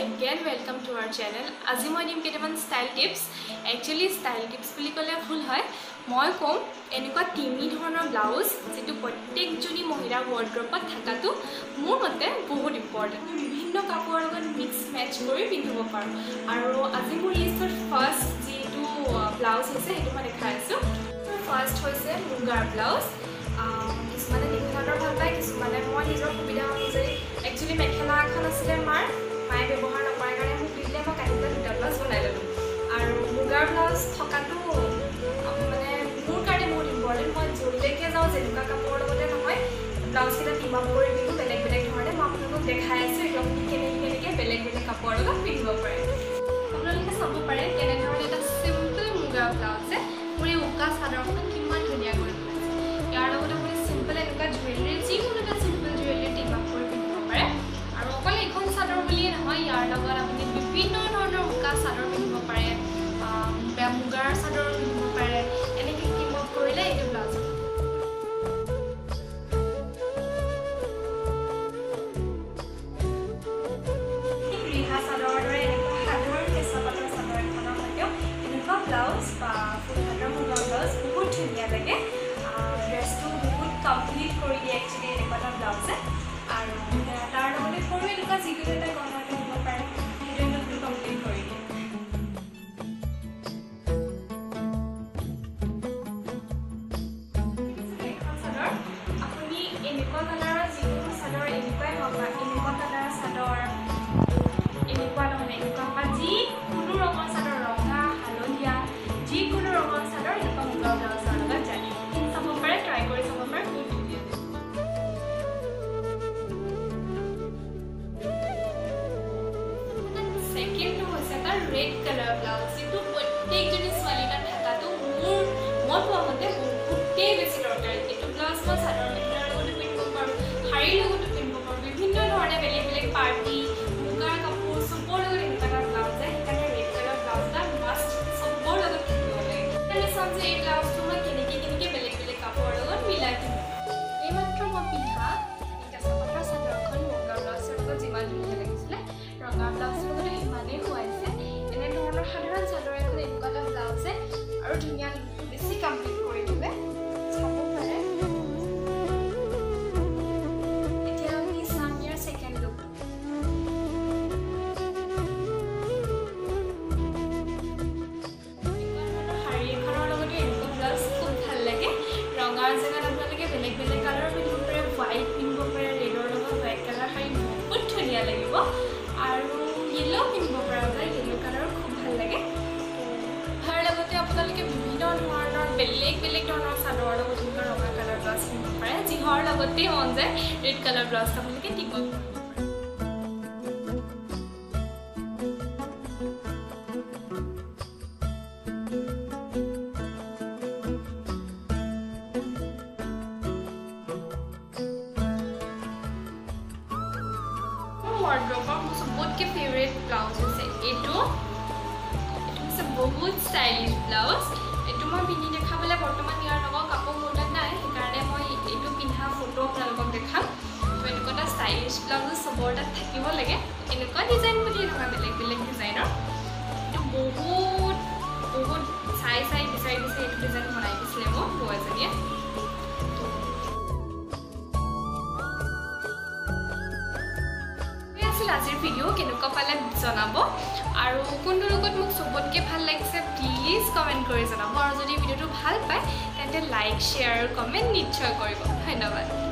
again, welcome to our channel. আজি মই দিম কেইটামান style tips. Actually style tips বুলি ক'লে ভুল হয়। মই কম এনেকুৱা তিনি ধৰণৰ ব্লাউজ যেটো প্ৰত্যেকজনী মহিলাৰ ওয়াৰ্ড্ৰবত থাকাটো মোৰ মতে বহুত ইম্পৰ্টেন্ট। বিভিন্ন কাপোৰৰ লগত মিক্স ম্যাচ কৰি পিন্ধিব পাৰো। আৰু আজি মোৰ লিষ্টৰ ফাৰ্স্ট যেটো ব্লাউজ আছে হেতু মই দেখাই আছো। ফাৰ্স্ট হৈছে মুগাৰ ব্লাউজ। কিছুমানে নিখানৰ ভাল পায়, কিছুমানে মই নিজৰ সুবিধা অনুযায়ী একচুয়ালি মেখেলা এখন আছিলে মায়ে ব্যৱহাৰ নকৰাৰ কাৰণে মোক দিলে মই কাটিলে দুটা ব্লাউজ বনাই ললো। আৰু মুগাৰ ব্লাউজ থকাটো মানে মোৰ কাৰণে বহুত ইম্পৰ্টেন্ট। মই যলৈকে যাওঁ যেনেকুৱা কাপোৰৰ লগতে নহয় ব্লাউজ কেইটা টিম আপ কৰি দিওঁ বেলেগ বেলেগ ধৰণে। মই আপোনালোকক দেখাই আছো একদম কেনেকৈ বেলেগ বেলেগ কাপোৰৰ লগত পিন্ধিব পাৰে। আপোনালোকে চাব পাৰে কেনেধৰণে এটা চিম্পল মুগাৰ ব্লাউজে মোৰ এই উকা চাদৰখন কিমান ধুনীয়া কৰি পেলাইছে। ইয়াৰ লগত আপুনি চিম্পল এনেকুৱা জুৱেলাৰী যিকোনো এটা চিম্পল জুৱেলাৰী টিম আপ কৰি পিন্ধিব পাৰে। আৰু অকল এখন চাদৰ বুলিয়ে নহয়, ইয়াৰ লগত আপুনি বিভিন্ন ধৰণৰ উকা চাদৰ পিন্ধিব পাৰে, মুগাৰ চাদৰ পিন্ধিব পাৰে। এনেকৈ টিম আপ কৰিলে এইটো ব্লাউজ ৰিহা চাদৰৰ দৰে এনেকুৱা সাধাৰণ কেঁচা পাতৰ চাদৰ এখনৰ সৈতেও এনেকুৱা ব্লাউজ বা ফুল হাতৰ মুগাৰ ব্লাউজ বহুত ধুনীয়া লাগে। ড্ৰেছটো বহুত কমপ্লিট কৰি দিয়ে একচুৱেলি এনেকুৱা এটা ব্লাউজে। আৰু তাৰ লগতে সৰু এনেকুৱা যিকোনো এটা গহনা পিন্ধিব পাৰে, সেইটো একদম কমপ্লিট কৰি দিয়ে। এখন চাদৰ আপুনি এনেকুৱা কালাৰৰ যিকোনো চাদৰ এনেকুৱাই হওক বা এনেকুৱা কালাৰৰ চাদৰ এনেকুৱা নহ'লে এনেকুৱা বা যিকোনো ৰঙৰ চাদৰ ৰঙা হালধীয়া যিকোনো ৰঙৰ চাদৰ এনেকুৱা মুগা ব্লাউজৰ লগত যায় চাব পাৰে, ট্ৰাই কৰি চাব পাৰে। সেকেন্ডটো হৈছে এটা ৰেড কালাৰ ব্লাউজ, যিটো প্ৰত্যেকজনী ছোৱালীৰ তাত থকাটো মই পোৱা মতে বহুতেই বেছি দৰকাৰ। এইটো ব্লাউজ মই চাদৰ মেখেলাৰ লগতো পিন্ধিব পাৰোঁ, শাৰীৰ লগতো পিন্ধিব পাৰোঁ, বিভিন্ন ধৰণে বেলেগ বেলেগ পাৰ্টি মুগাৰ কাপোৰ চবৰ লগত এনেকুৱা এটা ব্লাউজ যায়। সেইকাৰণে ৰেড কালাৰ ব্লাউজ এটা মাষ্ট চবৰ লগত থাকিব লাগে। আমি চাম যে এই ব্লাউজটো মই কেনেকৈ বেলেগ বেলেগ কাপোৰৰ লগত মিলাই পিন্ধিম। এইমাত্ৰ মই পিন্ধা কেঁচা পাতৰ চাদৰখন মুগা ব্লাউজৰ লগত যিমান ধুনীয়া লাগিছিলে, ৰঙা ব্লাউজৰ লগত সিমানেই খুৱাইছে। এনেধৰণৰ সাধাৰণ চাদৰ এখন এনেকুৱা এটা ব্লাউজে আৰু ধুনীয়া লুকটো বেছি কমপ্লিট কৰি দিলে চাব পাৰে। এতিয়া আমি চাম ইয়াৰ ছেকেণ্ড লুক। শাৰী এখনৰ লগতে এনেকুৱা ব্লাউজ খুব ভাল লাগে। ৰঙাৰ জেগাত আপোনালোকে বেলেগ বেলেগ কালাৰ পিন্ধিব পাৰে, হোৱাইট পিন্ধিব পাৰে, ৰেডৰ লগত হোৱাইট কালাৰ শাৰী বহুত ধুনীয়া লাগিব। আৰু য়েল্ল' পিন্ধিব পৰা যায়, য়েল্ল' কালাৰো খুব ভাল লাগে। তাৰ লগতে আপোনালোকে বিভিন্ন ধৰণৰ বেলেগ বেলেগ ধৰণৰ চাদৰৰ লগত এনেকুৱা ৰঙা কালাৰ ব্লাউজ পিন্ধিব পাৰে, যিহৰ লগতেই মন যায় ৰেড কালাৰ ব্লাউজ আপোনালোকে দিব পাৰে। ওয়াৰ্ড্ৰোবৰ মোৰ সবতকৈ ফেভাৰিট ব্লাউজ হৈছে এইটো হৈছে বহুত ষ্টাইলিছ ব্লাউজ। এইটো মই পিন্ধি দেখাবলৈ বৰ্তমান ইয়াৰ লগত কাপোৰ মোৰ তাত নাই, সেইকাৰণে মই এইটো পিন্ধা ফটো আপোনালোকক দেখাম। তো এনেকুৱা এটা ষ্টাইলিছ ব্লাউজ চবৰ তাত থাকিব লাগে। এনেকুৱা ডিজাইন বুলি নহয়, বেলেগ বেলেগ ডিজাইনৰ। এইটো বহুত চাই বিচাৰি এইটো ডিজাইন বনাই দিছিলে মোক বৌ এজনীয়ে। আজিৰ ভিডিঅ' কেনেকুৱা পালে জনাব, আৰু কোনটো লগত মোক চবতকৈ ভাল লাগিছে প্লিজ কমেণ্ট কৰি জনাব। আৰু যদি ভিডিঅ'টো ভাল পায় তেন্তে লাইক শ্বেয়াৰ আৰু কমেণ্ট নিশ্চয় কৰিব। ধন্যবাদ।